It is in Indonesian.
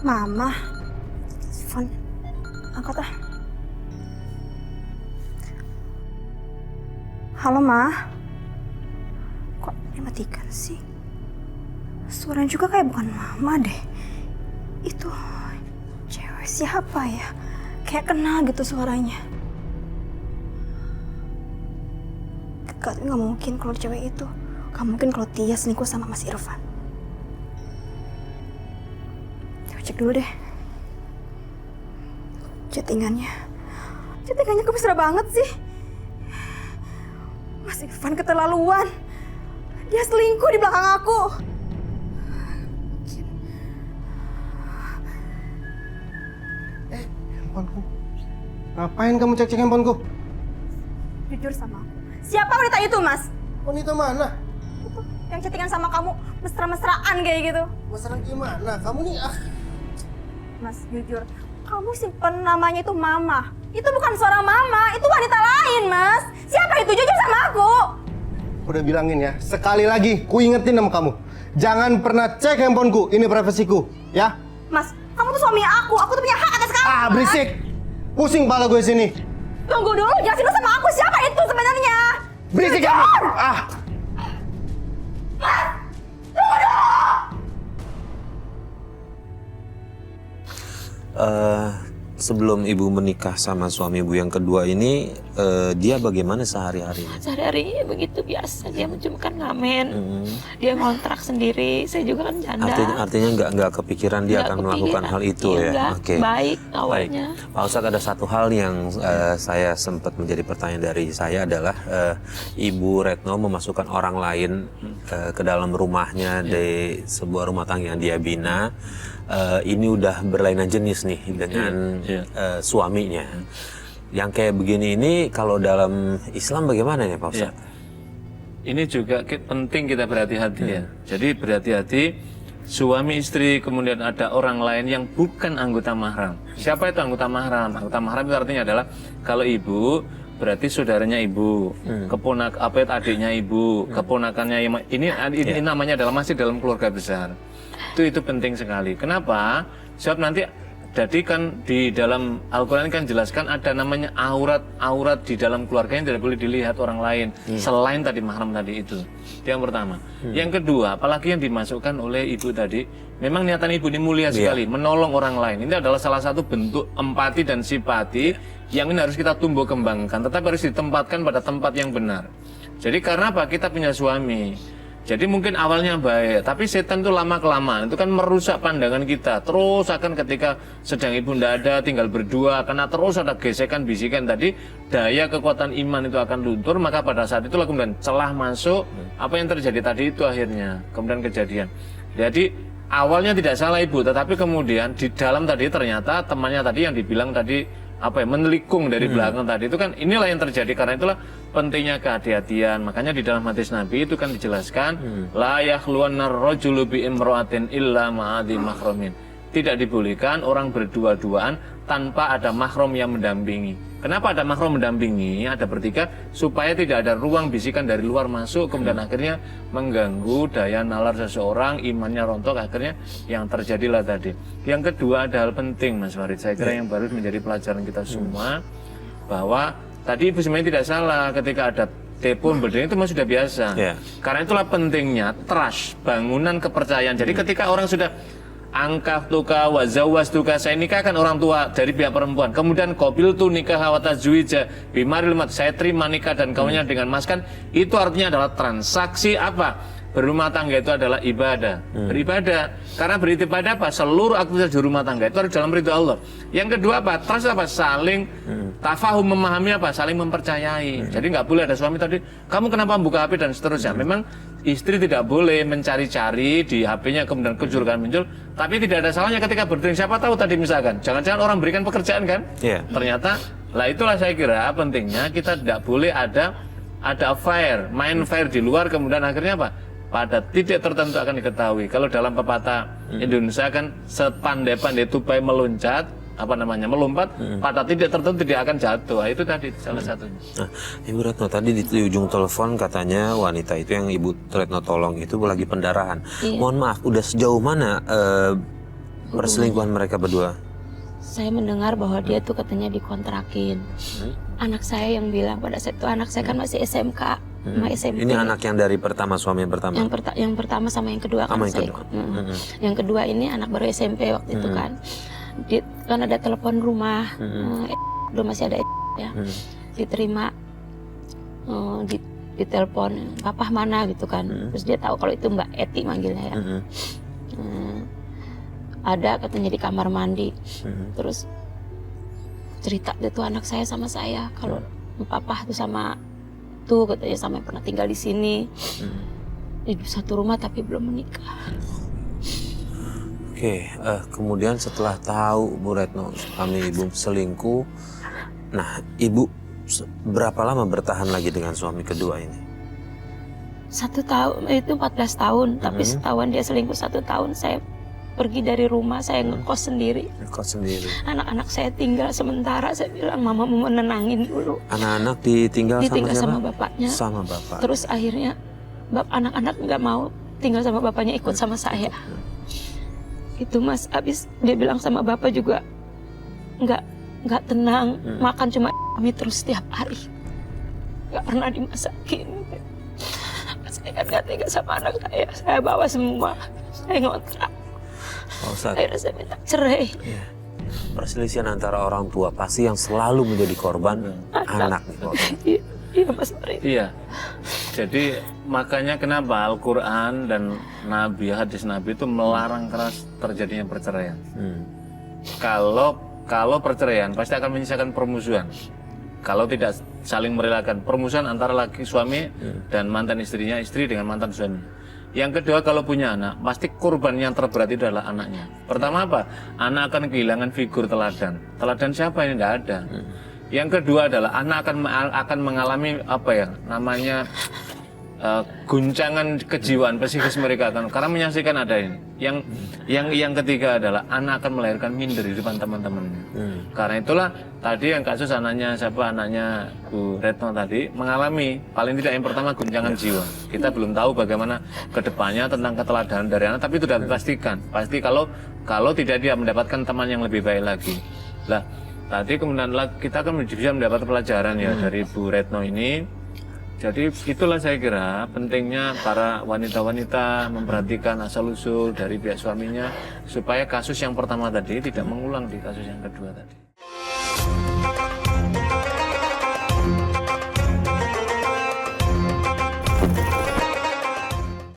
Mama. Telepon. Angkat ah. Halo, Ma. Kok dimatikan sih? Suaranya juga kayak bukan Mama deh. Itu cewek siapa ya? Kayak kenal gitu suaranya. Gak mungkin kalau cewek itu. Gak mungkin kalau Tia selingkuh sama Mas Irfan. Coba cek dulu deh. Chattingannya kok mesra banget sih. Mas Irfan keterlaluan. Dia selingkuh di belakang aku. Handphoneku. Ngapain kamu cek-cek handphoneku? Jujur sama aku. Siapa wanita itu, Mas? Wanita mana? Itu yang chattingan sama kamu mesra-mesraan kayak gitu. Masalah gimana? Kamu nih Mas, jujur. Kamu simpen namanya itu Mama. Itu bukan seorang Mama, itu wanita lain, Mas. Siapa itu? Jujur sama aku. Udah bilangin ya, sekali lagi ku ingetin sama kamu. Jangan pernah cek handphoneku, ini privasiku, ya? Mas, kamu tuh suami aku tuh punya hak atas kamu. Ah, berisik! Pusing kepala gue sini. Tunggu dulu, jelasin dulu sama aku siapa itu sebenarnya. Berisik kamu! Ah! Mas, tunggu dulu! Sebelum ibu menikah sama suami ibu yang kedua ini, dia bagaimana sehari-harinya? Sehari-hari begitu biasa, dia cuma kan ngamen, dia ngontrak sendiri, saya juga kan janda. Artinya nggak kepikiran dia akan melakukan hal itu ya? Oke. Baik awalnya. Baik. Pak Ustadz, ada satu hal yang saya sempat menjadi pertanyaan dari saya adalah Ibu Retno memasukkan orang lain ke dalam rumahnya di sebuah rumah tangga yang dia bina. Ini udah berlainan jenis nih dengan suaminya. Yang kayak begini ini kalau dalam Islam bagaimana ya Pak Ustadz? Ini juga penting kita berhati-hati ya. Jadi berhati-hati suami istri kemudian ada orang lain yang bukan anggota mahram. Siapa itu anggota mahram? Anggota mahram itu artinya adalah kalau ibu berarti saudaranya ibu, adiknya ibu, keponakannya ini namanya adalah masih dalam keluarga besar. Itu penting sekali. Kenapa? Sebab nanti jadi kan di dalam Al-Quran kan jelaskan ada namanya aurat di dalam keluarga yang tidak boleh dilihat orang lain selain tadi mahram tadi itu. Yang pertama. Yang kedua, apalagi yang dimasukkan oleh ibu tadi, memang niatan ibu ini mulia sekali, menolong orang lain. Ini adalah salah satu bentuk empati dan simpati yang ini harus kita tumbuh kembangkan, tetapi harus ditempatkan pada tempat yang benar. Jadi karena apa? Kita punya suami. Jadi mungkin awalnya baik, tapi setan itu lama-kelamaan itu kan merusak pandangan kita. Terus akan ketika sedang ibu tidak ada, tinggal berdua, karena terus ada gesekan, bisikan tadi, daya kekuatan iman itu akan luntur, maka pada saat itulah kemudian celah masuk, apa yang terjadi tadi itu akhirnya, kemudian kejadian. Jadi awalnya tidak salah ibu, tetapi kemudian di dalam tadi ternyata temannya tadi yang dibilang tadi, menelikung dari belakang tadi itu kan inilah yang terjadi. Karena itulah pentingnya kehati-hatian. Makanya di dalam hadis Nabi itu kan dijelaskan la yakhluwannar rajulu bi imra'atin illa ma'adhi mahramin. Tidak dibolehkan orang berdua-duaan tanpa ada mahram yang mendampingi. Kenapa ada mahram mendampingi? Ada bertiga supaya tidak ada ruang bisikan dari luar masuk kemudian akhirnya mengganggu daya nalar seseorang, imannya rontok, akhirnya yang terjadilah tadi. Yang kedua ada hal penting Mas Farid, saya kira yang baru menjadi pelajaran kita semua, bahwa tadi ibu sebenarnya tidak salah ketika ada telepon berdering itu sudah biasa. Karena itulah pentingnya trust, bangunan kepercayaan. Jadi ketika orang sudah angkaf tuka wazawaz tuka, saya nikahkan orang tua dari pihak perempuan, kemudian qabil tu nikah wa tazwija bimaril mat, saya terima nikah dan kawinnya dengan mas, kan itu artinya adalah transaksi apa? Berumah tangga itu adalah ibadah, beribadah. Karena beribadah apa? Seluruh aktivitas di rumah tangga itu harus dalam ridho Allah. Yang kedua apa? Trust apa? Saling tafahum, memahami apa? Saling mempercayai. Jadi nggak boleh ada suami tadi, kamu kenapa buka HP dan seterusnya. Memang istri tidak boleh mencari-cari di HP-nya kemudian kecurigaan muncul, tapi tidak ada salahnya ketika berdering. Siapa tahu tadi misalkan, jangan-jangan orang berikan pekerjaan kan? Ternyata, lah itulah saya kira pentingnya kita tidak boleh ada affair, main fair di luar kemudian akhirnya apa? Pada titik tertentu akan diketahui. Kalau dalam pepatah Indonesia kan sepandai-pandai tupai meloncat, melompat, pada titik tertentu tidak akan jatuh. Itu tadi salah satunya. Nah, Ibu Retno tadi di ujung telepon katanya wanita itu yang Ibu Retno tolong itu lagi pendarahan. Mohon maaf, udah sejauh mana Perselingkuhan mereka berdua. Saya mendengar bahwa dia tuh katanya dikontrakin. Anak saya yang bilang pada saat itu, anak saya kan masih SMK, sama SMP. Ini anak yang dari pertama, suami yang pertama. Yang pertama sama yang kedua kan Sama yang saya kedua. ikut. Yang kedua ini anak baru SMP waktu itu kan. Kan ada telepon rumah, udah masih ada ya. Diterima, ditelepon, papa mana gitu kan. Terus dia tahu kalau itu Mbak Eti manggilnya ya. Ada katanya di kamar mandi. Terus cerita itu anak saya sama saya kalau papa tuh sama tuh katanya sama yang pernah tinggal di sini. Hidup satu rumah tapi belum menikah. Oke, kemudian setelah tahu Bu Retno suami ibu selingkuh, nah ibu berapa lama bertahan lagi dengan suami kedua ini? 1 tahun, itu 14 tahun, tapi setahun dia selingkuh 1 tahun, saya pergi dari rumah, saya ngekos sendiri. Ngekos sendiri. Anak-anak saya tinggal sementara, saya bilang mama mau menenangin dulu. Anak-anak ditinggal Ditinggal sama sama siapa? bapaknya. Sama bapak. Terus akhirnya anak-anak nggak mau tinggal sama bapaknya, ikut sama saya. Itu Mas, abis dia bilang sama bapak juga nggak tenang, makan cuma mie terus setiap hari, nggak pernah dimasakin. Saya kan nggak tega sama anak saya bawa semua, saya ngontrak. Akhirnya saya minta cerai. Ya. Perselisihan antara orang tua pasti yang selalu menjadi korban anak. Iya Mas Farid. Iya. Jadi makanya kenapa Al-Quran dan hadis Nabi itu melarang keras terjadinya perceraian. Kalau perceraian pasti akan menyisakan permusuhan. Kalau tidak saling merelakan, permusuhan antara laki suami dan mantan istrinya, istri dengan mantan suami. Yang kedua, kalau punya anak, pasti korban yang terberat itu adalah anaknya. Pertama apa? Anak akan kehilangan figur teladan. Teladan siapa ini? Tidak ada. Yang kedua adalah anak akan mengalami apa ya namanya guncangan kejiwaan psikis mereka kan karena menyaksikan ada ini. Yang ketiga adalah anak akan melahirkan minder di depan teman-temannya. Karena itulah tadi yang kasus anaknya Bu Retno tadi mengalami paling tidak yang pertama guncangan jiwa. Kita belum tahu bagaimana kedepannya tentang keteladanan dari anak, tapi itu sudah dipastikan. Pasti kalau tidak dia mendapatkan teman yang lebih baik lagi. Lah tadi kemudian kita kan bisa mendapat pelajaran ya dari Bu Retno ini. Jadi itulah saya kira pentingnya para wanita-wanita memperhatikan asal-usul dari pihak suaminya supaya kasus yang pertama tadi tidak mengulang di kasus yang kedua tadi.